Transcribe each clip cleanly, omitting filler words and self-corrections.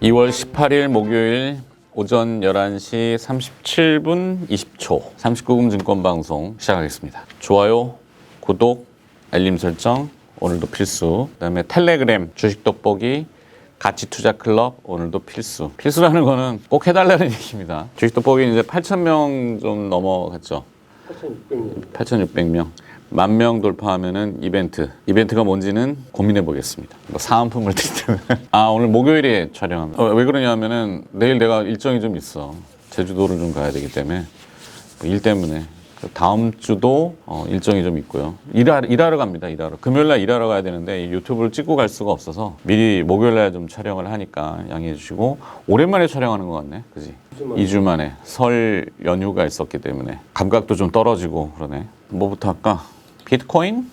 2월 18일 목요일 오전 11시 37분 20초 39금 증권방송 시작하겠습니다. 좋아요, 구독, 알림 설정 오늘도 필수. 그다음에 텔레그램 주식 돋보기 가치 투자 클럽 오늘도 필수. 필수라는 거는 꼭 해달라는 얘기입니다. 주식 돋보기는 이제 8,000명 좀 넘어갔죠. 8,600명. 10,000명 돌파하면은 이벤트가 뭔지는 고민해 보겠습니다. 뭐 사은품을 드릴 때는 오늘 목요일에 촬영합니다. 왜 그러냐면은 내일 내가 일정이 좀 있어. 제주도를 좀 가야 되기 때문에 일 때문에 다음 주도 일정이 좀 있고요. 일하러 갑니다. 일하러. 금요일날 일하러 가야 되는데 유튜브를 찍고 갈 수가 없어서 미리 목요일날 좀 촬영을 하니까 양해해 주시고. 오랜만에 촬영하는 것 같네, 그지? 2주 만에 설 연휴가 있었기 때문에 감각도 좀 떨어지고 그러네. 뭐부터 할까? 비트코인?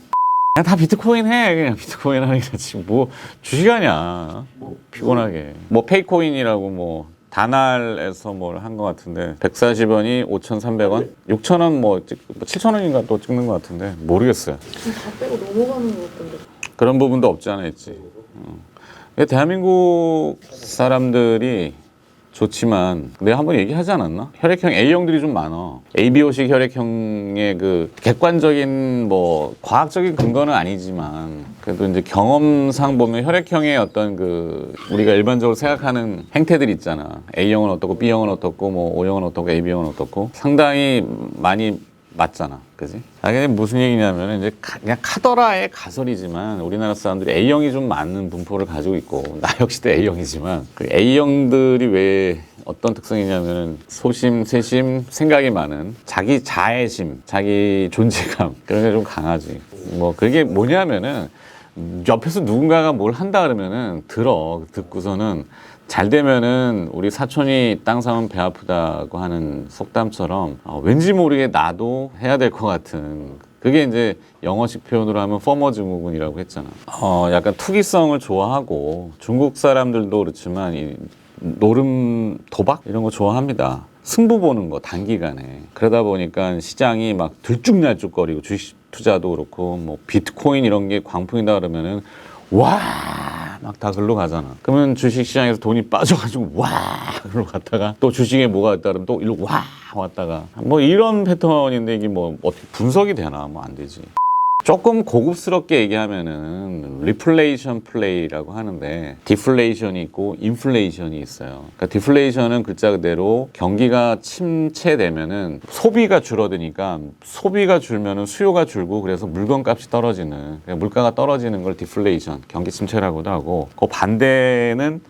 그냥 다 비트코인 해. 그냥 비트코인 하는 게 지금 뭐 주식 아니야. 피곤하게. 뭐 페이코인이라고 뭐 다날에서 뭘 한 것 같은데 140원이 5,300원? 6,000원 뭐 7,000원인가 또 찍는 것 같은데 모르겠어요. 지금 다 빼고 넘어가는 것 같던데. 그런 부분도 없지 않아 있지. 대한민국 사람들이 좋지만 내가 한번 얘기하지 않았나? 혈액형 A형들이 좀 많아. ABO식 혈액형의 그 객관적인 뭐 과학적인 근거는 아니지만 그래도 이제 경험상 보면 혈액형의 어떤 그 우리가 일반적으로 생각하는 행태들 있잖아. A형은 어떻고 B형은 어떻고 뭐 O형은 어떻고 AB형은 어떻고 상당히 많이 맞잖아. 그지? 이게 무슨 얘기냐면 이제 그냥 카더라의 가설이지만 우리나라 사람들이 A형이 좀 많은 분포를 가지고 있고 나 역시도 A형이지만 그 A형들이 왜 어떤 특성이냐면은 소심, 세심, 생각이 많은 자기 자애심, 자기 존재감 그런 게 좀 강하지. 뭐 그게 뭐냐면은 옆에서 누군가가 뭘 한다 그러면은 듣고서는 잘 되면은 우리 사촌이 땅 사면 배 아프다고 하는 속담처럼 왠지 모르게 나도 해야 될 것 같은 그게 이제 영어식 표현으로 하면 퍼머 증후군이라고 했잖아. 약간 투기성을 좋아하고 중국 사람들도 그렇지만 이 노름 도박 이런 거 좋아합니다. 승부 보는 거 단기간에. 그러다 보니까 시장이 막 들쭉날쭉거리고 주식 투자도 그렇고 뭐 비트코인 이런 게 광풍이다 그러면은 와 막 다 글로 가잖아. 그러면 주식시장에서 돈이 빠져가지고 와 글로 갔다가 또 주식에 뭐가 있다 그러면 또 일로 와 왔다가 뭐 이런 패턴인데 이게 뭐 어떻게 분석이 되나? 뭐 안 되지. 조금 고급스럽게 얘기하면은 리플레이션 플레이라고 하는데 디플레이션이 있고 인플레이션이 있어요. 그러니까 디플레이션은 글자 그대로 경기가 침체되면은 소비가 줄어드니까 소비가 줄면은 수요가 줄고 그래서 물건값이 떨어지는 그러니까 물가가 떨어지는 걸 디플레이션 경기 침체라고도 하고 그 반대는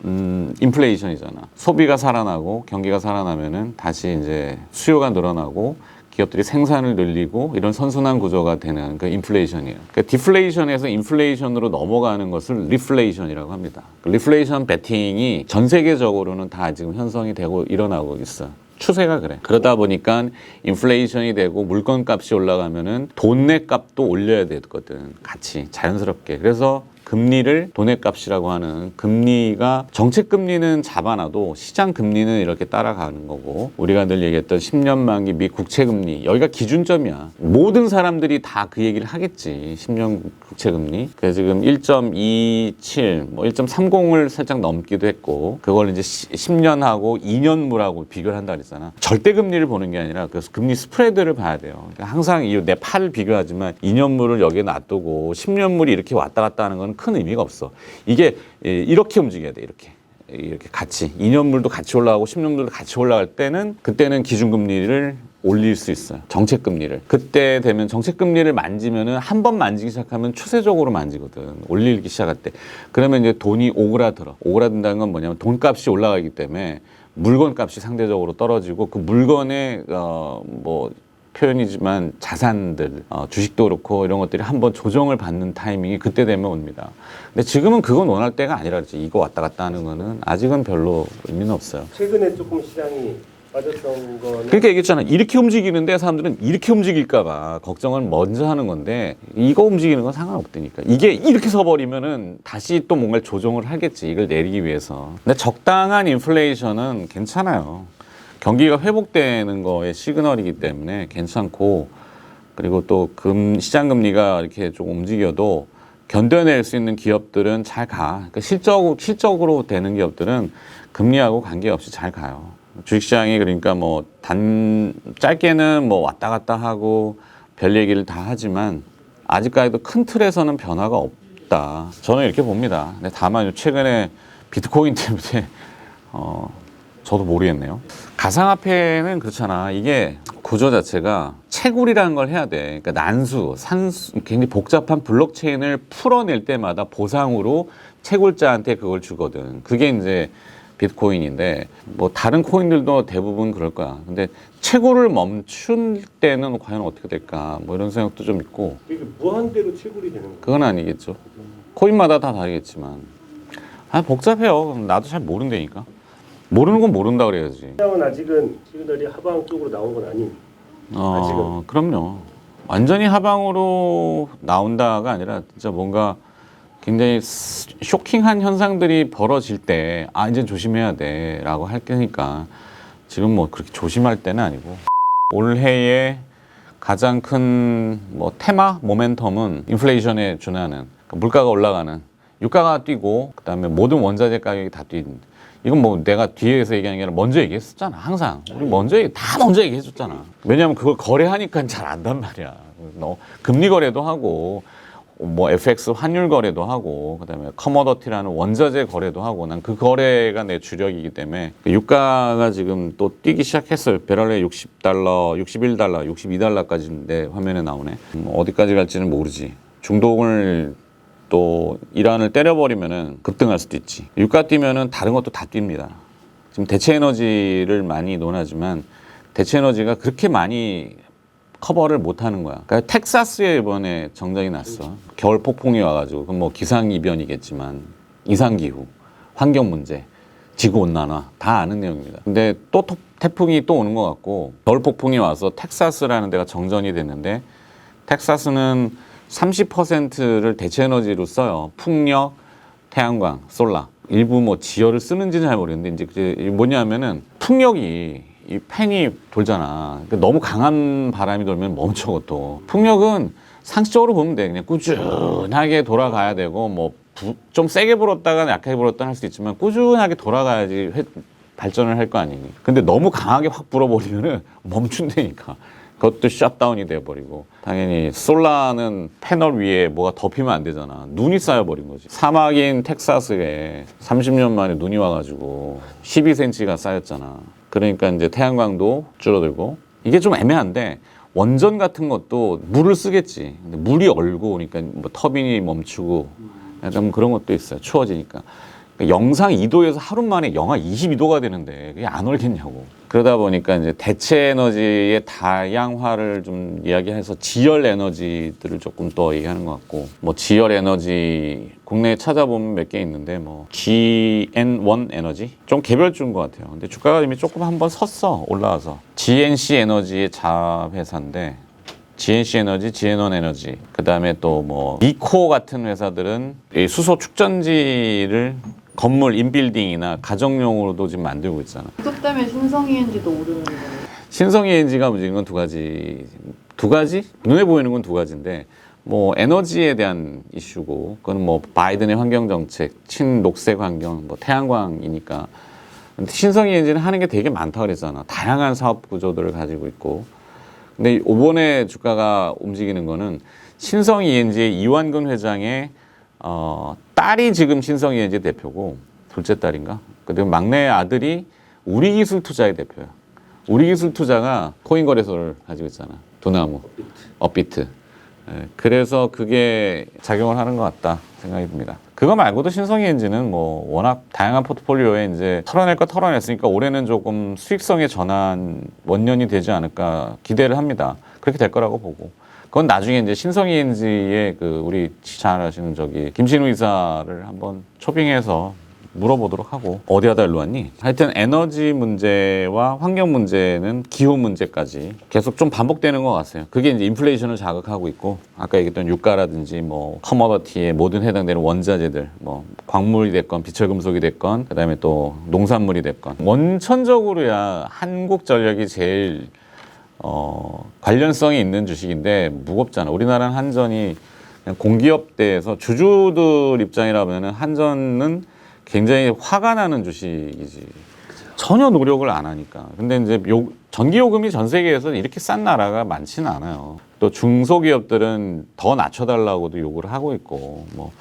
인플레이션이잖아. 소비가 살아나고 경기가 살아나면은 다시 이제 수요가 늘어나고 기업들이 생산을 늘리고 이런 선순환 구조가 되는 그 인플레이션이에요. 그러니까 디플레이션에서 인플레이션으로 넘어가는 것을 리플레이션이라고 합니다. 리플레이션 베팅이 전 세계적으로는 다 지금 형성이 되고 일어나고 있어요. 추세가 그래. 그러다 보니까 인플레이션이 되고 물건값이 올라가면은 돈내 값도 올려야 되거든. 같이 자연스럽게. 그래서 금리를 돈의 값이라고 하는 금리가 정책 금리는 잡아놔도 시장 금리는 이렇게 따라가는 거고 우리가 늘 얘기했던 10년 만기 미 국채 금리 여기가 기준점이야. 모든 사람들이 다 그 얘기를 하겠지. 10년 국채 금리. 그래서 지금 1.27, 뭐 1.30을 살짝 넘기도 했고 그걸 이제 10년하고 2년물하고 비교를 한다 그랬잖아. 절대 금리를 보는 게 아니라 그래서 금리 스프레드를 봐야 돼요. 그러니까 항상 내 팔을 비교하지만 2년물을 여기에 놔두고 10년물이 이렇게 왔다 갔다 하는 건 큰 의미가 없어. 이게 이렇게 움직여야 돼. 이렇게 같이 2년물도 같이 올라가고 10년물도 같이 올라갈 때는 그때는 기준금리를 올릴 수 있어요. 정책금리를. 그때 되면 정책금리를 만지면은 한 번 만지기 시작하면 추세적으로 만지거든. 올리기 시작할 때. 그러면 이제 돈이 오그라들어. 오그라든다는 건 뭐냐면 돈값이 올라가기 때문에 물건값이 상대적으로 떨어지고 그 물건의 뭐 표현이지만 자산들, 주식도 그렇고 이런 것들이 한번 조정을 받는 타이밍이 그때 되면 옵니다. 근데 지금은 그건 원할 때가 아니라 그렇지. 이거 왔다 갔다 하는 거는 아직은 별로 의미는 없어요. 최근에 조금 시장이 빠졌던 거는 그러니까 얘기했잖아. 이렇게 움직이는데 사람들은 이렇게 움직일까 봐 걱정을 먼저 하는 건데 이거 움직이는 건 상관없다니까. 이게 이렇게 서버리면은 다시 또 뭔가 조정을 하겠지. 이걸 내리기 위해서. 근데 적당한 인플레이션은 괜찮아요. 경기가 회복되는 거의 시그널이기 때문에 괜찮고 그리고 또 시장 금리가 이렇게 좀 움직여도 견뎌낼 수 있는 기업들은 잘 가. 그러니까 실적으로 되는 기업들은 금리하고 관계없이 잘 가요. 주식시장이 그러니까 뭐 짧게는 뭐 왔다 갔다 하고 별 얘기를 다 하지만 아직까지도 큰 틀에서는 변화가 없다. 저는 이렇게 봅니다. 근데 다만 최근에 비트코인 때문에 저도 모르겠네요. 가상화폐는 그렇잖아. 이게 구조 자체가 채굴이라는 걸 해야 돼. 그러니까 난수, 산수, 굉장히 복잡한 블록체인을 풀어낼 때마다 보상으로 채굴자한테 그걸 주거든. 그게 이제 비트코인인데 뭐 다른 코인들도 대부분 그럴 거야. 근데 채굴을 멈출 때는 과연 어떻게 될까? 뭐 이런 생각도 좀 있고. 이게 무한대로 채굴이 되는 거예요. 그건 아니겠죠. 코인마다 다 다르겠지만. 복잡해요. 나도 잘 모른다니까. 모르는 건 모른다 그래야지. 시장은 아직은 시그널이 하방 쪽으로 나온 건 아닌. 아직은. 그럼요. 완전히 하방으로 나온다가 아니라 진짜 뭔가 굉장히 쇼킹한 현상들이 벌어질 때 이제 조심해야 돼라고 할 테니까 지금 뭐 그렇게 조심할 때는 아니고 올해의 가장 큰 뭐 테마 모멘텀은 인플레이션에 준하는 그러니까 물가가 올라가는 유가가 뛰고 그다음에 모든 원자재 가격이 다 뛰는 이건 뭐 내가 뒤에서 얘기하는 게 아니라 먼저 얘기했었잖아. 항상 우리 먼저 얘기해줬잖아. 왜냐하면 그걸 거래하니까 잘 안단 말이야. 금리 거래도 하고 뭐 FX 환율 거래도 하고 그다음에 커머더티라는 원자재 거래도 하고 난 그 거래가 내 주력이기 때문에 유가가 지금 또 뛰기 시작했어요. 배럴에 $60, $61, $62까지인데 화면에 나오네. 어디까지 갈지는 모르지. 중동을 또 이란을 때려버리면은 급등할 수도 있지. 유가 뛰면은 다른 것도 다 뜁니다. 지금 대체 에너지를 많이 논하지만 대체 에너지가 그렇게 많이 커버를 못 하는 거야. 그러니까 텍사스에 이번에 정전이 났어. 겨울 폭풍이 와가지고 그건 뭐 기상이변이겠지만 이상기후, 환경 문제, 지구 온난화 다 아는 내용입니다. 근데 또 태풍이 또 오는 것 같고 겨울 폭풍이 와서 텍사스라는 데가 정전이 됐는데 텍사스는 30%를 대체 에너지로 써요. 풍력, 태양광, 솔라. 일부 뭐 지열을 쓰는지는 잘 모르겠는데 이제 뭐냐면은 풍력이 이 팬이 돌잖아. 그러니까 너무 강한 바람이 돌면 멈춰 그것도. 풍력은 상식적으로 보면 돼. 그냥 꾸준하게 돌아가야 되고 뭐 좀 세게 불었다가 약하게 불었다 할 수도 있지만 꾸준하게 돌아가야지 발전을 할 거 아니니. 근데 너무 강하게 확 불어버리면은 멈춘다니까. 그것도 셧다운이 돼버리고 당연히 솔라는 패널 위에 뭐가 덮이면 안 되잖아. 눈이 쌓여버린 거지. 사막인 텍사스에 30년 만에 눈이 와가지고 12cm가 쌓였잖아. 그러니까 이제 태양광도 줄어들고 이게 좀 애매한데 원전 같은 것도 물을 쓰겠지. 근데 물이 얼고 그러니까 뭐 터빈이 멈추고 약간 그런 것도 있어요. 추워지니까. 그러니까 영상 2도에서 하루 만에 영하 22도가 되는데 그게 안 얼겠냐고. 그러다 보니까 이제 대체 에너지의 다양화를 좀 이야기해서 지열 에너지들을 조금 더 얘기하는 것 같고 뭐 지열 에너지 국내에 찾아보면 몇 개 있는데 뭐 GN1 에너지 좀 개별주인 것 같아요. 근데 주가가 이미 조금 한번 섰어 올라와서 GNC 에너지의 자회사인데 GNC 에너지, GN1 에너지 그 다음에 또 뭐 미코 같은 회사들은 이 수소 축전지를 건물 인빌딩이나 가정용으로도 지금 만들고 있잖아. 그것 때문에 신성이엔지도 오르는 거예요. 신성이엔지가 문제인 건 두 가지? 눈에 보이는 건 두 가지인데 뭐 에너지에 대한 이슈고 그건 뭐 바이든의 환경 정책, 친녹색 환경, 뭐 태양광이니까. 근데 신성이엔지는 하는 게 되게 많다 그랬잖아. 다양한 사업 구조들을 가지고 있고. 근데 이번에 주가가 움직이는 거는 신성이엔지의 이완근 회장의 딸이 지금 신성이엔지 대표고 둘째 딸인가? 그리고 막내 아들이 우리기술투자의 대표야. 우리기술투자가 코인 거래소를 가지고 있잖아. 두나무, 업비트. 그래서 그게 작용을 하는 것 같다 생각이 듭니다. 그거 말고도 신성이엔지는 뭐 워낙 다양한 포트폴리오에 이제 털어낼 거 털어냈으니까 올해는 조금 수익성의 전환 원년이 되지 않을까 기대를 합니다. 그렇게 될 거라고 보고. 그건 나중에 이제 신성이엔지의 그 우리 잘 아시는 김신우 이사를 한번 초빙해서 물어보도록 하고. 어디 하다 일로 왔니? 하여튼 에너지 문제와 환경 문제는 기후 문제까지 계속 좀 반복되는 것 같아요. 그게 이제 인플레이션을 자극하고 있고 아까 얘기했던 유가라든지 뭐 커머더티에 모든 해당되는 원자재들 뭐 광물이 됐건 비철금속이 됐건 그다음에 또 농산물이 됐건 원천적으로야 한국전력이 제일 관련성이 있는 주식인데 무겁잖아. 우리나라는 한전이 그냥 공기업대에서 주주들 입장이라면 한전은 굉장히 화가 나는 주식이지. 전혀 노력을 안 하니까. 근데 이제 전기요금이 전 세계에서 이렇게 싼 나라가 많지는 않아요. 또 중소기업들은 더 낮춰달라고도 요구를 하고 있고, 뭐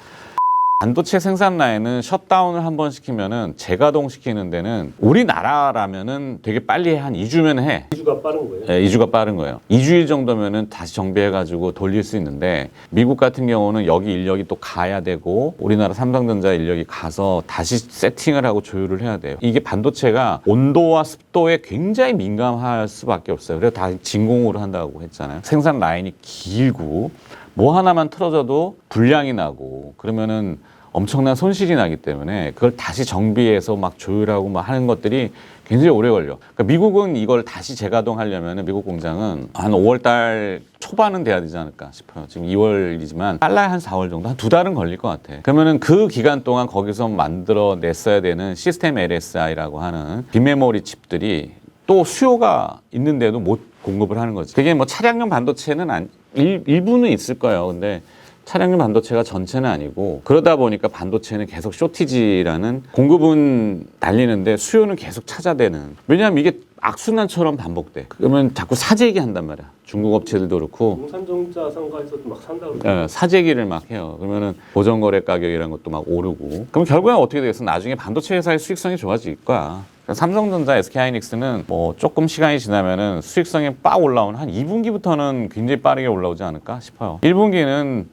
반도체 생산 라인은 셧다운을 한번 시키면은 재가동 시키는 데는 우리나라라면은 되게 빨리 한 2주면 해. 2주가 빠른 거예요. 네, 2주가 빠른 거예요. 2주일 정도면은 다시 정비해가지고 돌릴 수 있는데 미국 같은 경우는 여기 인력이 또 가야 되고 우리나라 삼성전자 인력이 가서 다시 세팅을 하고 조율을 해야 돼요. 이게 반도체가 온도와 습도에 굉장히 민감할 수밖에 없어요. 그래서 다 진공으로 한다고 했잖아요. 생산 라인이 길고 뭐 하나만 틀어져도 불량이 나고 그러면은 엄청난 손실이 나기 때문에 그걸 다시 정비해서 막 조율하고 막 하는 것들이 굉장히 오래 걸려. 그러니까 미국은 이걸 다시 재가동하려면 미국 공장은 한 5월 달 초반은 돼야 되지 않을까 싶어요. 지금 2월이지만 빨라야 한 4월 정도, 한 2달은 걸릴 것 같아. 그러면은 그 기간 동안 거기서 만들어냈어야 되는 시스템 LSI라고 하는 빈메모리 칩들이 또 수요가 있는데도 못 공급을 하는 거지. 그게 뭐 차량용 반도체는 일부는 있을 거예요. 근데 차량용 반도체가 전체는 아니고 그러다 보니까 반도체는 계속 쇼티지라는 공급은 달리는데 수요는 계속 찾아대는. 왜냐하면 이게 악순환처럼 반복돼. 그러면 자꾸 사재기 한단 말이야. 중국 업체들도 그렇고 공산정자 상가에서도 막 산다고 그러고. 사재기를 막 해요. 그러면은 보전거래 가격이라는 것도 막 오르고. 그럼 결국엔 어떻게 되겠어? 나중에 반도체 회사의 수익성이 좋아질 거야. 삼성전자, SK하이닉스는 뭐 조금 시간이 지나면은 수익성이 빡 올라오는 한 2분기부터는 굉장히 빠르게 올라오지 않을까 싶어요. 1분기는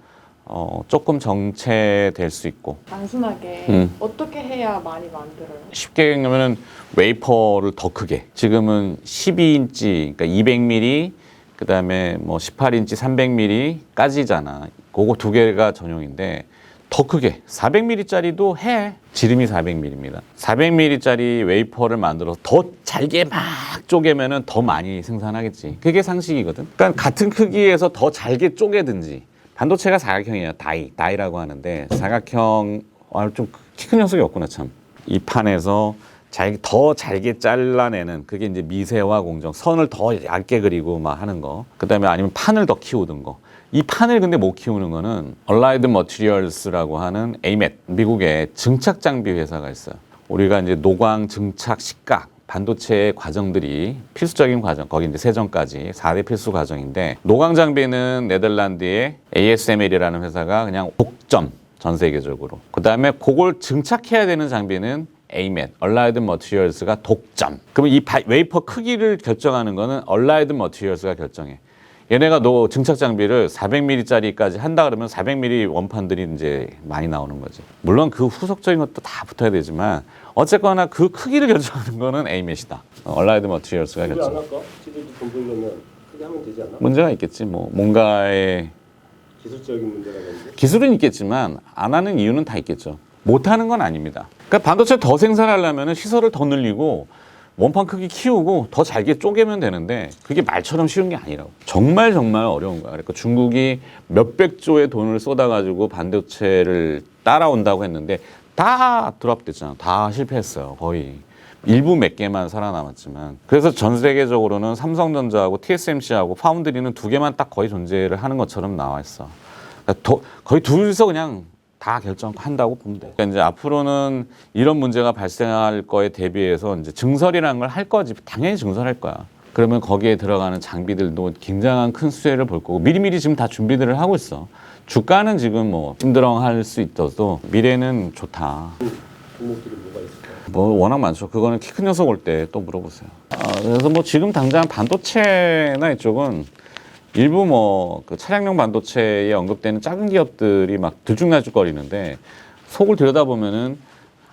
조금 정체될 수 있고. 단순하게 어떻게 해야 많이 만들어요? 쉽게 얘기하면은 웨이퍼를 더 크게. 지금은 12인치, 그러니까 200mm, 그다음에 뭐 18인치, 300mm까지잖아. 그거 두 개가 전용인데 더 크게 400mm짜리도 해. 지름이 400mm입니다. 400mm짜리 웨이퍼를 만들어서 더 잘게 막 쪼개면은 더 많이 생산하겠지. 그게 상식이거든. 그러니까 같은 크기에서 더 잘게 쪼개든지. 반도체가 사각형이에요. 다이라고 하는데 사각형 좀 키 큰 녀석이 없구나 참. 이 판에서 더 잘게 잘라내는 그게 이제 미세화 공정, 선을 더 얇게 그리고 막 하는 거. 그다음에 아니면 판을 더 키우든 거. 이 판을 근데 못 키우는 거는 Allied Materials라고 하는 AMAT, 미국의 증착 장비 회사가 있어요. 우리가 이제 노광, 증착, 식각, 반도체의 과정들이 필수적인 과정, 거기 이제 세정까지 4대 필수 과정인데 노광 장비는 네덜란드의 ASML이라는 회사가 그냥 독점, 전 세계적으로. 그다음에 그걸 증착해야 되는 장비는 AMAT, Allied Materials가 독점. 그러면 이 웨이퍼 크기를 결정하는 거는 Allied Materials가 결정해. 얘네가 증착 장비를 400mm짜리까지 한다 그러면 400mm 원판들이 이제 많이 나오는 거지. 물론 그 후속적인 것도 다 붙어야 되지만 어쨌거나 그 크기를 결정하는 거는 AMAT이다. Allied Materials가 결정. 안 할까? 지들도 돈 벌려면 크게 하면 되지 않아? 문제가 있겠지. 뭐 뭔가의 기술적인 문제라든지. 기술은 있겠지만 안 하는 이유는 다 있겠죠. 못 하는 건 아닙니다. 그러니까 반도체 더 생산하려면 시설을 더 늘리고 원판 크기 키우고 더 잘게 쪼개면 되는데 그게 말처럼 쉬운 게 아니라고. 정말 어려운 거야. 그러니까 중국이 몇백 조의 돈을 쏟아가지고 반도체를 따라온다고 했는데 다 드랍됐잖아. 다 실패했어요. 거의. 일부 몇 개만 살아남았지만. 그래서 전 세계적으로는 삼성전자하고 TSMC하고 파운드리는 두 개만 딱 거의 존재를 하는 것처럼 나와 있어. 그러니까 거의 둘이서 그냥 다 결정한다고 보면 돼. 그러니까 이제 앞으로는 이런 문제가 발생할 거에 대비해서 이제 증설이라는 걸 할 거지. 당연히 증설할 거야. 그러면 거기에 들어가는 장비들도 굉장한 큰 수혜를 볼 거고 미리미리 지금 다 준비들을 하고 있어. 주가는 지금 뭐 힘들어할 수 있어도 미래는 좋다. 종목들이 뭐가 있을까요? 뭐 워낙 많죠. 그거는 키 큰 녀석 올 때 또 물어보세요. 그래서 뭐 지금 당장 반도체나 이쪽은 일부 뭐 그 차량용 반도체에 언급되는 작은 기업들이 막 들쭉날쭉거리는데 속을 들여다보면은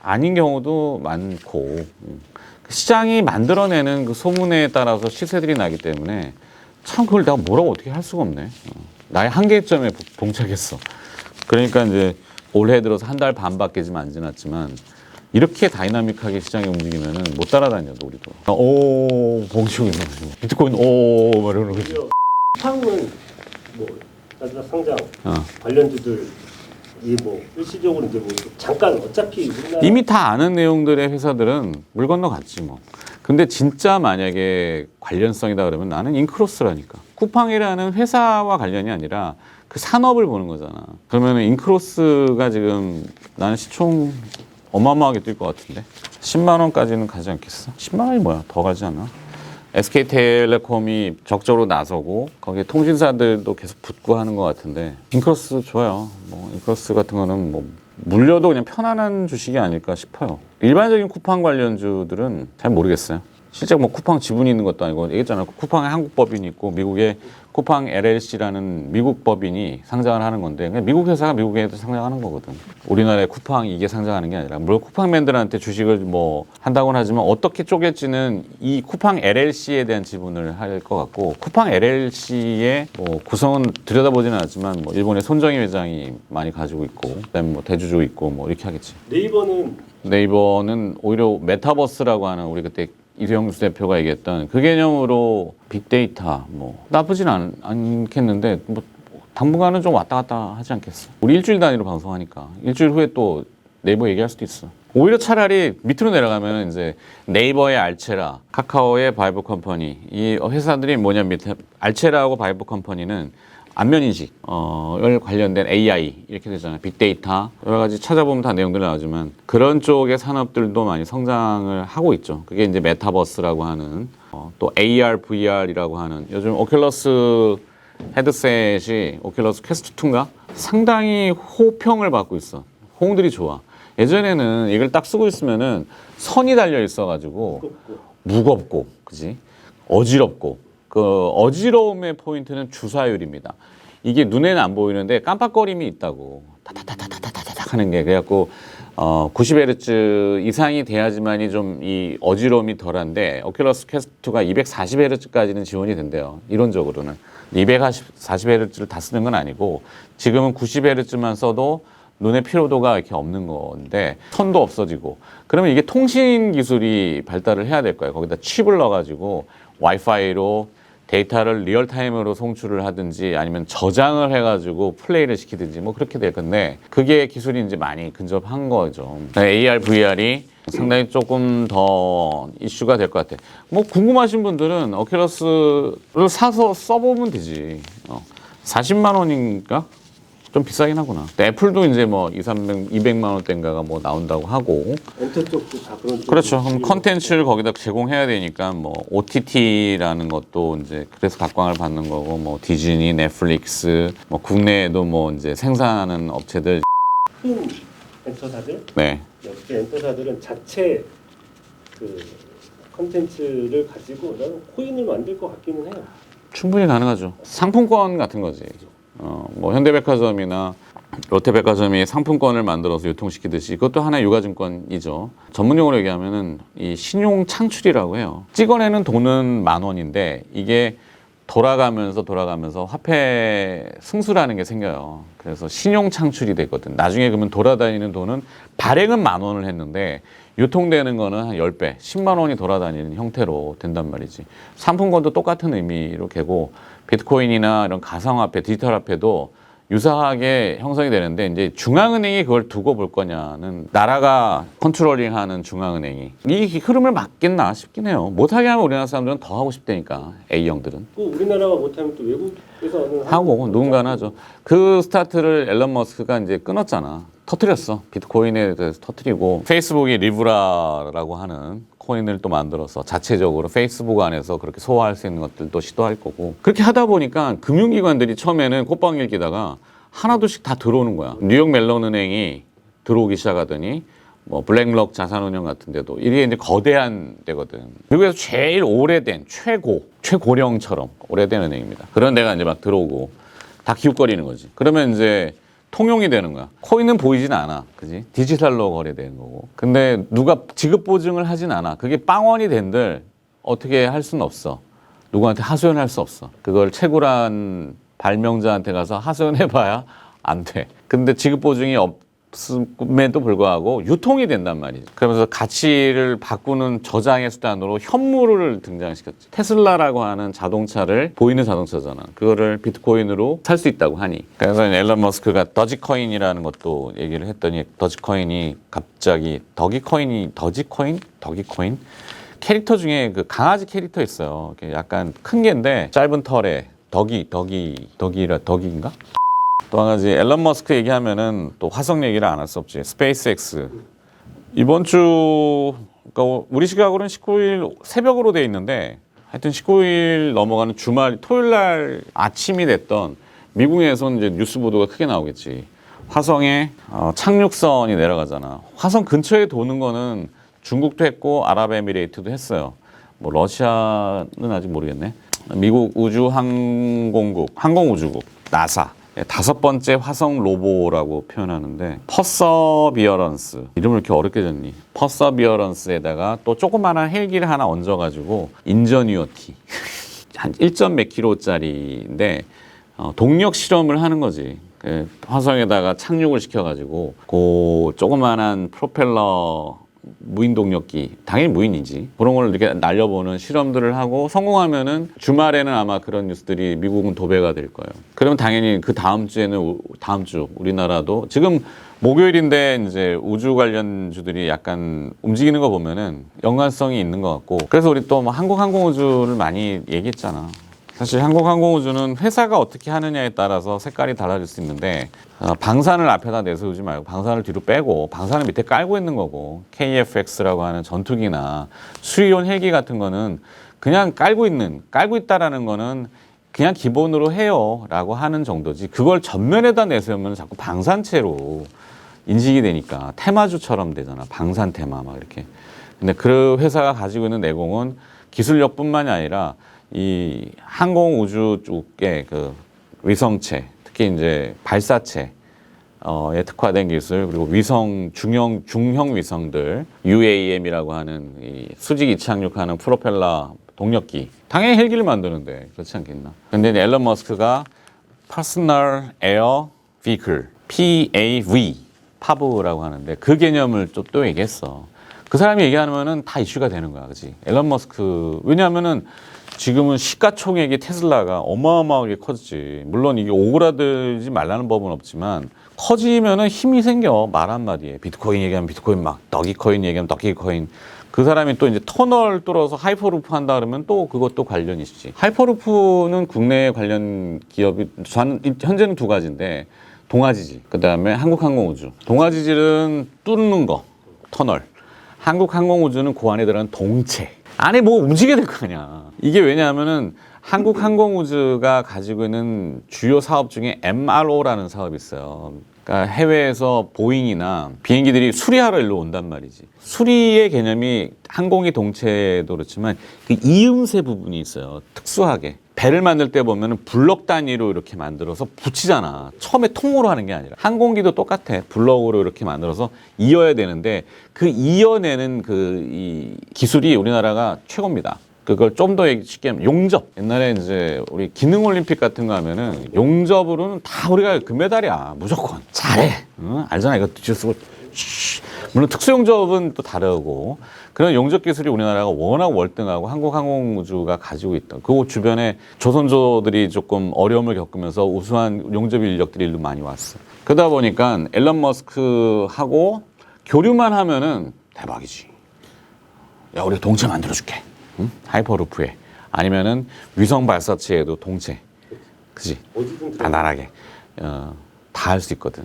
아닌 경우도 많고 시장이 만들어내는 그 소문에 따라서 시세들이 나기 때문에 참 그걸 내가 뭐라고 어떻게 할 수가 없네. 나의 한계점에 봉착했어. 그러니까 이제 올해 들어서 한 달 반밖에 지금 안 지났지만 이렇게 다이나믹하게 시장이 움직이면은 못 따라다녀도 우리도. 오, 봉치고 있는 거지. 비트코인 오, 막 이러는 거지. 향은 뭐 나스닥 상장 관련주들 이 뭐 일시적으로 이제 뭐 잠깐 어차피 우리나라 이미 다 아는 내용들의 회사들은 물 건너갔지 뭐. 근데 진짜 만약에 관련성이다 그러면 나는 인크로스라니까. 쿠팡이라는 회사와 관련이 아니라 그 산업을 보는 거잖아. 그러면 인크로스가 지금 나는 시총 어마어마하게 뛸 것 같은데 10만 원까지는 가지 않겠어? 10만 원이 뭐야? 더 가지 않아? SK텔레콤이 적극적으로 나서고 거기에 통신사들도 계속 붙고 하는 것 같은데 인크로스 좋아요. 뭐 인크로스 같은 거는 뭐 물려도 그냥 편안한 주식이 아닐까 싶어요. 일반적인 쿠팡 관련주들은 잘 모르겠어요. 실제 뭐 쿠팡 지분이 있는 것도 아니고 얘기했잖아요. 쿠팡에 한국 법인이 있고 미국에 쿠팡 LLC라는 미국 법인이 상장을 하는 건데 그냥 미국 회사가 미국에도 상장하는 거거든. 우리나라의 쿠팡 이게 상장하는 게 아니라 물론 쿠팡맨들한테 주식을 뭐 한다고는 하지만 어떻게 쪼갤지는 이 쿠팡 LLC에 대한 지분을 할 것 같고 쿠팡 LLC의 뭐 구성은 들여다보지는 않았지만 뭐 일본의 손정희 회장이 많이 가지고 있고 그다음에 뭐 대주주 있고 뭐 이렇게 하겠지. 네이버는 오히려 메타버스라고 하는 우리 그때 이병수 대표가 얘기했던 그 개념으로 빅데이터 뭐 나쁘진 않겠는데 뭐 당분간은 좀 왔다 갔다 하지 않겠어. 우리 일주일 단위로 방송하니까 일주일 후에 또 네이버 얘기할 수도 있어. 오히려 차라리 밑으로 내려가면 이제 네이버의 알체라, 카카오의 바이브 컴퍼니 이 회사들이 뭐냐면 알체라하고 바이브 컴퍼니는 안면인식을 관련된 AI 이렇게 되잖아요. 빅데이터 여러 가지 찾아보면 다 내용들이 나오지만 그런 쪽의 산업들도 많이 성장을 하고 있죠. 그게 이제 메타버스라고 하는 또 AR, VR이라고 하는 요즘 오큘러스 헤드셋이 오큘러스 퀘스트 2인가 상당히 호평을 받고 있어. 호응들이 좋아. 예전에는 이걸 딱 쓰고 있으면은 선이 달려 있어가지고 무겁고, 그지? 어지럽고. 그 어지러움의 포인트는 주사율입니다. 이게 눈에는 안 보이는데 깜빡거림이 있다고. 타타타타타타타 하는 게 그래갖고 90Hz 이상이 돼야지만이 좀 이 어지러움이 덜한데 오큘러스 퀘스트2가 240Hz까지는 지원이 된대요. 이론적으로는. 240Hz를 다 쓰는 건 아니고 지금은 90Hz만 써도 눈의 피로도가 이렇게 없는 건데 선도 없어지고 그러면 이게 통신 기술이 발달을 해야 될 거예요. 거기다 칩을 넣어가지고 와이파이로 데이터를 리얼타임으로 송출을 하든지 아니면 저장을 해가지고 플레이를 시키든지 뭐 그렇게 될 건데 그게 기술이 이제 많이 근접한 거죠. AR, VR이 상당히 조금 더 이슈가 될 것 같아. 뭐 궁금하신 분들은 오큘러스를 사서 써보면 되지. 40만 원인가? 좀 비싸긴 하구나. 애플도 이제 뭐 200만 원대인가가 뭐 나온다고 하고. 엔터 쪽도 다 그런 쪽. 그렇죠. 그럼 컨텐츠를 거기다 제공해야 되니까 뭐 OTT라는 것도 이제 그래서 각광을 받는 거고 뭐 디즈니, 넷플릭스, 뭐 국내에도 뭐 이제 생산하는 업체들. 큰 엔터사들. 네. 역시 엔터사들은 자체 그 컨텐츠를 가지고 나는 코인을 만들 것 같기는 해요. 충분히 가능하죠. 상품권 같은 거지. 뭐 현대백화점이나 롯데백화점이 상품권을 만들어서 유통시키듯이 그것도 하나의 유가증권이죠. 전문 용어로 얘기하면은 이 신용 창출이라고 해요. 찍어내는 돈은 10,000원인데 이게 돌아가면서 화폐 승수라는 게 생겨요. 그래서 신용 창출이 되거든. 나중에 그러면 돌아다니는 돈은 발행은 10,000원을 했는데 유통되는 거는 한 10배, 10만 원이 돌아다니는 형태로 된단 말이지. 상품권도 똑같은 의미로 개고 비트코인이나 이런 가상화폐, 디지털 화폐도 유사하게 형성이 되는데 이제 중앙은행이 그걸 두고 볼 거냐는 나라가 컨트롤링하는 중앙은행이 이 흐름을 막겠나 싶긴 해요. 못하게 하면 우리나라 사람들은 더 하고 싶다니까 A형들은. 우리나라가 못하면 또 외국에서는 하고 누군가는 하죠. 그 스타트를 앨런 머스크가 이제 끊었잖아. 터뜨렸어. 비트코인에 대해서 터뜨리고 페이스북이 리브라라고 하는 코인을 또 만들어서 자체적으로 페이스북 안에서 그렇게 소화할 수 있는 것들도 시도할 거고 그렇게 하다 보니까 금융기관들이 처음에는 꽃방울 끼다가 하나둘씩 다 들어오는 거야. 뉴욕 멜론은행이 들어오기 시작하더니 뭐 블랙록 자산운용 같은 데도 이게 이제 거대한 데거든. 미국에서 제일 오래된 최고령처럼 오래된 은행입니다. 그런 데가 이제 막 들어오고 다 기웃거리는 거지. 그러면 이제 통용이 되는 거야. 코인은 보이진 않아. 그지? 디지털로 거래되는 거고. 근데 누가 지급 보증을 하진 않아. 그게 빵원이 된들 어떻게 할 수는 없어. 누구한테 하소연할 수 없어. 그걸 채굴한 발명자한테 가서 하소연해봐야 안 돼. 근데 지급 보증이 없음에도 불구하고 유통이 된단 말이지. 그러면서 가치를 바꾸는 저장의 수단으로 현물을 등장시켰지. 테슬라라고 하는 자동차를 보이는 자동차잖아. 그거를 비트코인으로 살 수 있다고 하니. 그래서 앨런 머스크가 더지코인이라는 것도 얘기를 했더니 더지코인이 갑자기 더기코인? 캐릭터 중에 그 강아지 캐릭터 있어요. 약간 큰 개인데 짧은 털에 덕이인가? 또 한 가지 앨런 머스크 얘기하면은 또 화성 얘기를 안 할 수 없지. 스페이스X. 이번 주 그러니까 우리 시각으로는 19일 새벽으로 돼 있는데 하여튼 19일 넘어가는 주말 토요일 날 아침이 됐던 미국에서는 이제 뉴스 보도가 크게 나오겠지. 화성에 착륙선이 내려가잖아. 화성 근처에 도는 거는 중국도 했고 아랍에미레이트도 했어요. 뭐 러시아는 아직 모르겠네. 미국 우주항공국, 항공우주국, 나사. 5번째 화성 로보라고 표현하는데 퍼서비어런스 이름을 이렇게 어렵게 졌니? 퍼서비어런스에다가 또 조그마한 헬기를 하나 얹어가지고 인저니어티 한 1몇 킬로짜리인데 동력 실험을 하는 거지. 그 화성에다가 착륙을 시켜가지고 그 조그마한 프로펠러 무인 동력기, 당연히 무인이지. 그런 걸 이렇게 날려보는 실험들을 하고 성공하면은 주말에는 아마 그런 뉴스들이 미국은 도배가 될 거예요. 그러면 당연히 그 다음 주에는 다음 주 우리나라도 지금 목요일인데 이제 우주 관련주들이 약간 움직이는 거 보면은 연관성이 있는 것 같고 그래서 우리 또 뭐 한국항공우주를 많이 얘기했잖아. 사실 한국항공우주는 회사가 어떻게 하느냐에 따라서 색깔이 달라질 수 있는데 방산을 앞에다 내세우지 말고 방산을 뒤로 빼고 방산을 밑에 깔고 있는 거고 KF-X라고 하는 전투기나 수리용 헬기 같은 거는 그냥 깔고 있다라는 거는 그냥 기본으로 해요 라고 하는 정도지 그걸 전면에다 내세우면 자꾸 방산체로 인식이 되니까 테마주처럼 되잖아. 방산 테마 막 이렇게. 근데 그 회사가 가지고 있는 내공은 기술력뿐만이 아니라 이 항공 우주 쪽의 그 위성체, 특히 이제 발사체에 특화된 기술, 그리고 위성 중형 위성들 UAM이라고 하는 이 수직 이착륙하는 프로펠러 동력기. 당연히 헬기를 만드는데 그렇지 않겠나? 근데 앨런 머스크가 Personal Air Vehicle (PAV) 파브라고 하는데 그 개념을 또 얘기했어. 그 사람이 얘기하면은 다 이슈가 되는 거야, 그렇지? 앨런 머스크 왜냐하면은 지금은 시가총액이 테슬라가 어마어마하게 커졌지. 물론 이게 오그라들지 말라는 법은 없지만 커지면은 힘이 생겨. 말 한마디에. 비트코인 얘기하면 비트코인 막 더기코인 얘기하면 더기코인. 그 사람이 또 이제 터널 뚫어서 하이퍼루프 한다 그러면 또 그것도 관련이 있지. 하이퍼루프는 국내 관련 기업이 현재는 2가지인데 동아지질, 그다음에 한국항공우주. 동아지질은 뚫는 거, 터널. 한국항공우주는 그 안에 들어간 동체. 안에 뭐 움직여야 될 거 아니야. 이게 왜냐하면은 한국항공우주가 가지고 있는 주요 사업 중에 MRO라는 사업이 있어요. 그러니까 해외에서 보잉이나 비행기들이 수리하러 일로 온단 말이지. 수리의 개념이 항공기 동체도 그렇지만 그 이음새 부분이 있어요. 특수하게. 배를 만들 때 보면은 블럭 단위로 이렇게 만들어서 붙이잖아. 처음에 통으로 하는 게 아니라. 항공기도 똑같아. 블럭으로 이렇게 만들어서 이어야 되는데 그 이어내는 이 기술이 우리나라가 최고입니다. 그걸 좀 더 쉽게 하면 용접. 옛날에 이제 우리 기능 올림픽 같은 거 하면은 용접으로는 다 우리가 금메달이야. 무조건. 잘해. 응? 알잖아. 이거 뒤로 쓰고. 물론 특수용접은 또 다르고 그런 용접 기술이 우리나라가 워낙 월등하고 한국항공우주가 가지고 있던 그 주변에 조선조들이 조금 어려움을 겪으면서 우수한 용접 인력들이 일로 많이 왔어. 그러다 보니까 앨런 머스크하고 교류만 하면은 대박이지. 야, 우리가 동체 만들어줄게. 응? 하이퍼루프에 아니면은 위성 발사체에도 동체. 그지? 단단하게 다 할 수 있거든.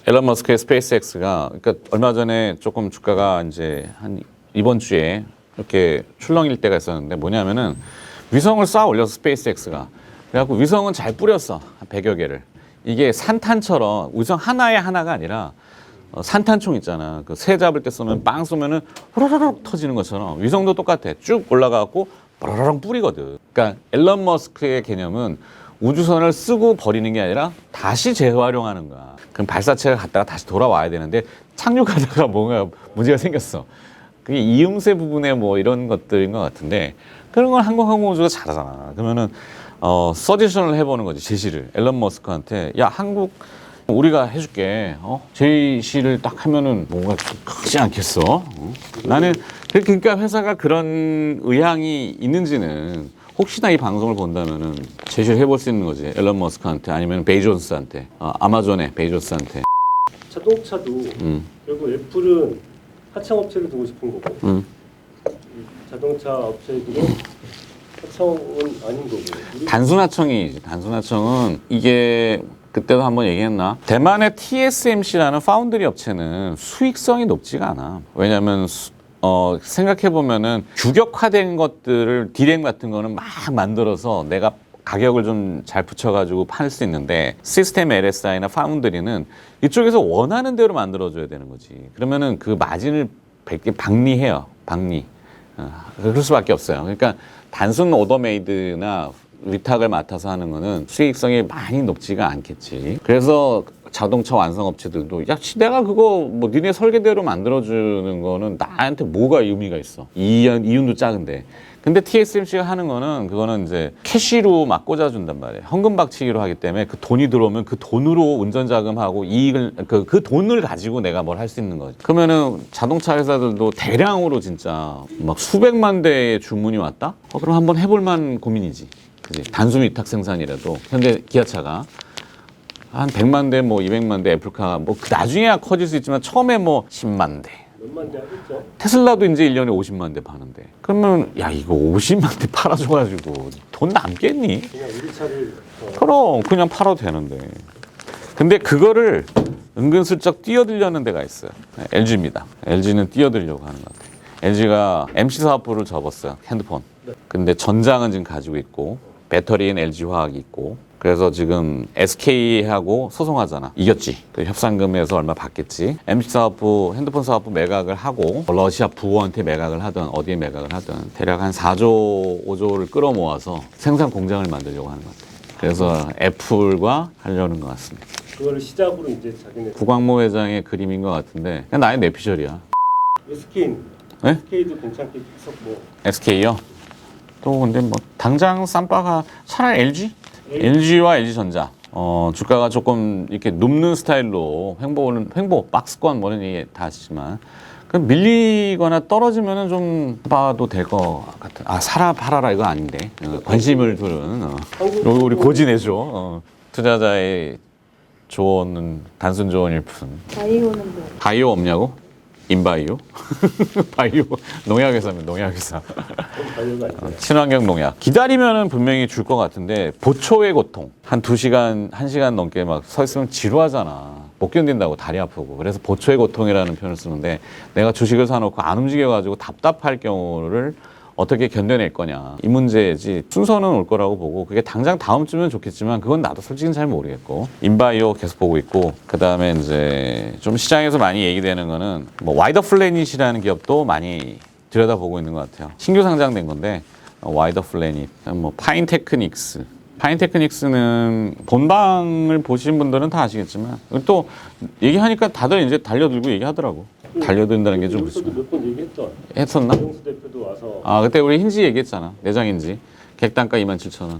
앨런 머스크의 스페이스X가 그러니까 얼마 전에 조금 주가가 이제 한 이번 주에 이렇게 출렁일 때가 있었는데 뭐냐면은 위성을 쌓아 올려서 스페이스X가 그래갖고 위성은 잘 뿌렸어. 한 100여 개를. 이게 산탄처럼 위성 하나에 하나가 아니라 산탄총 있잖아. 그 새 잡을 때 쏘면 빵 쏘면은 호로록 터지는 것처럼 위성도 똑같아. 쭉 올라가갖고 빠라랑 뿌리거든. 그러니까 앨런 머스크의 개념은 우주선을 쓰고 버리는 게 아니라 다시 재활용하는 거야. 그럼 발사체가 갔다가 다시 돌아와야 되는데 착륙하다가 뭔가 문제가 생겼어. 그게 이음새 부분에 뭐 이런 것들인 것 같은데 그런 걸 한국항공우주가 잘하잖아. 그러면은 서디션을 해보는 거지. 제시를 앨런 머스크한테 야 한국 우리가 해줄게. 제시를 딱 하면은 뭔가 크지 않겠어? 나는 그러니까 회사가 그런 의향이 있는지는 혹시나 이 방송을 본다면은 제시를 해볼 수 있는 거지. 앨런 머스크한테 아니면 베이조스한테 아마존의 베이조스한테. 자동차도 결국 애플은 하청업체를 두고 싶은 거고 자동차 업체들은 하청은 아닌 거고. 단순 하청이지. 단순 하청은 이게 그때도 한번 얘기했나? 대만의 TSMC라는 파운드리 업체는 수익성이 높지가 않아. 왜냐하면 생각해보면은 규격화된 것들을 디램 같은 거는 막 만들어서 내가 가격을 좀 잘 붙여가지고 팔 수 있는데 시스템 LSI나 파운드리는 이쪽에서 원하는 대로 만들어줘야 되는 거지. 그러면은 그 마진을 박리해요. 박리. 그럴 수밖에 없어요. 그러니까 단순 오더메이드나 위탁을 맡아서 하는 거는 수익성이 많이 높지가 않겠지. 그래서 자동차 완성 업체들도 야, 내가 그거 뭐 니네 설계대로 만들어주는 거는 나한테 뭐가 의미가 있어. 이윤도 작은데. 근데 TSMC가 하는 거는 그거는 이제 캐시로 막 꽂아준단 말이에요. 현금 박치기로 하기 때문에 그 돈이 들어오면 그 돈으로 운전 자금하고 이익을 그 돈을 가지고 내가 뭘 할 수 있는 거지. 그러면은 자동차 회사들도 대량으로 진짜 막 수백만 대의 주문이 왔다? 그럼 한번 해볼만 고민이지. 그지? 단순 위탁 생산이라도 현대 기아차가 한 100만 대, 뭐 200만 대 애플카 뭐 나중에야 커질 수 있지만 처음에 뭐 10만 대. 몇만 대 하겠죠? 테슬라도 이제 1년에 50만 대 파는데 그러면 야 이거 50만 대 팔아줘가지고 돈 남겠니? 그냥 우리 차를 그럼 그냥 팔아도 되는데 근데 그거를 은근슬쩍 뛰어들려는 데가 있어요. LG입니다. LG는 뛰어들려고 하는 것 같아요. LG가 MC 사업부를 접었어요. 핸드폰. 근데 전장은 지금 가지고 있고 배터리엔 LG화학이 있고 그래서 지금 SK하고 소송하잖아. 이겼지. 그 협상금에서 얼마 받겠지. MC 사업부, 핸드폰 사업부 매각을 하고 러시아 부호한테 매각을 하든 어디에 매각을 하든 대략 한 4조, 5조를 끌어모아서 생산 공장을 만들려고 하는 것 같아요. 그래서 애플과 하려는 것 같습니다. 그거를 시작으로 이제 자기네 구광모 회장의 그림인 것 같은데 그냥 나의 내피셜이야. SK는 네? SK도 괜찮게 계속 뭐 SK요? 또 근데 뭐 당장 쌈바가 차라리 LG와 LG전자 주가가 조금 이렇게 눕는 스타일로 횡보 박스권 뭐는 얘기 다 하시지만 그 밀리거나 떨어지면은 좀 봐도 될 것 같아. 아 사라 팔아라 이거 아닌데 관심을 두는 우리 고지내죠. 투자자의 조언은 단순 조언일 뿐. 바이오는 뭐? 바이오 없냐고? 인바이오? 바이오 농약회사면 농약회사. 관료가 아니라 친환경 농약. 기다리면은 분명히 줄 것 같은데 보초의 고통. 한 2시간, 1시간 넘게 막 서 있으면 지루하잖아. 못 견딘다고 다리 아프고. 그래서 보초의 고통이라는 표현을 쓰는데 내가 주식을 사놓고 안 움직여가지고 답답할 경우를 어떻게 견뎌낼 거냐. 이 문제지. 순서는 올 거라고 보고 그게 당장 다음 주면 좋겠지만 그건 나도 솔직히 잘 모르겠고. 인바이오 계속 보고 있고 그다음에 이제 좀 시장에서 많이 얘기되는 거는 뭐 와이더 플래닛이라는 기업도 많이 들여다보고 있는 것 같아요. 신규 상장된 건데 와이더 플래닛, 뭐 파인테크닉스. 파인테크닉스는 본방을 보신 분들은 다 아시겠지만 또 얘기하니까 다들 이제 달려들고 얘기하더라고. 달려든다는 게 좀 그렇죠. 몇번 얘기했죠. 했었나? 이영수 대표도 와서 아 그때 우리 힌지 얘기했잖아. 내장 힌지. 객단가 27,000원.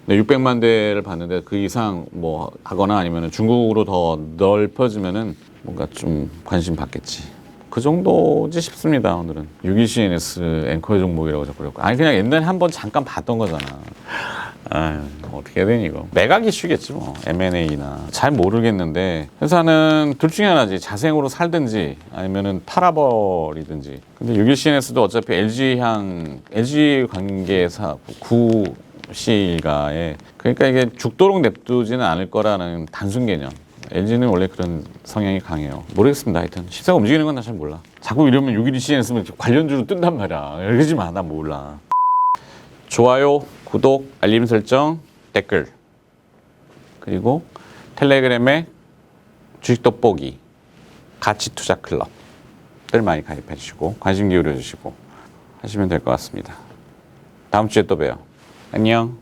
근데 600만 대를 봤는데 그 이상 뭐 하거나 아니면 중국으로 더 넓혀지면은 뭔가 좀 관심 받겠지. 그 정도지 싶습니다. 오늘은 62CNS 앵커의 종목이라고 적으려고. 아니 그냥 옛날에 한번 잠깐 봤던 거잖아. 아 어떻게 해야 되니 이거. 매각 이슈겠지 뭐. M&A나 잘 모르겠는데 회사는 둘 중에 하나지. 자생으로 살든지 아니면은 팔아버리든지. 근데 61CNS도 어차피 LG 관계사 구시일가에 그러니까 이게 죽도록 냅두지는 않을 거라는 단순 개념. LG는 원래 그런 성향이 강해요. 모르겠습니다. 하여튼 시세가 움직이는 건 나 잘 몰라. 자꾸 이러면 612CNS면 관련주로 뜬단 말이야. 이러지 마. 나 몰라. 좋아요, 구독, 알림 설정, 댓글 그리고 텔레그램에 주식 돋보기 가치 투자 클럽들 많이 가입해 주시고 관심 기울여 주시고 하시면 될 것 같습니다. 다음 주에 또 봬요. 안녕.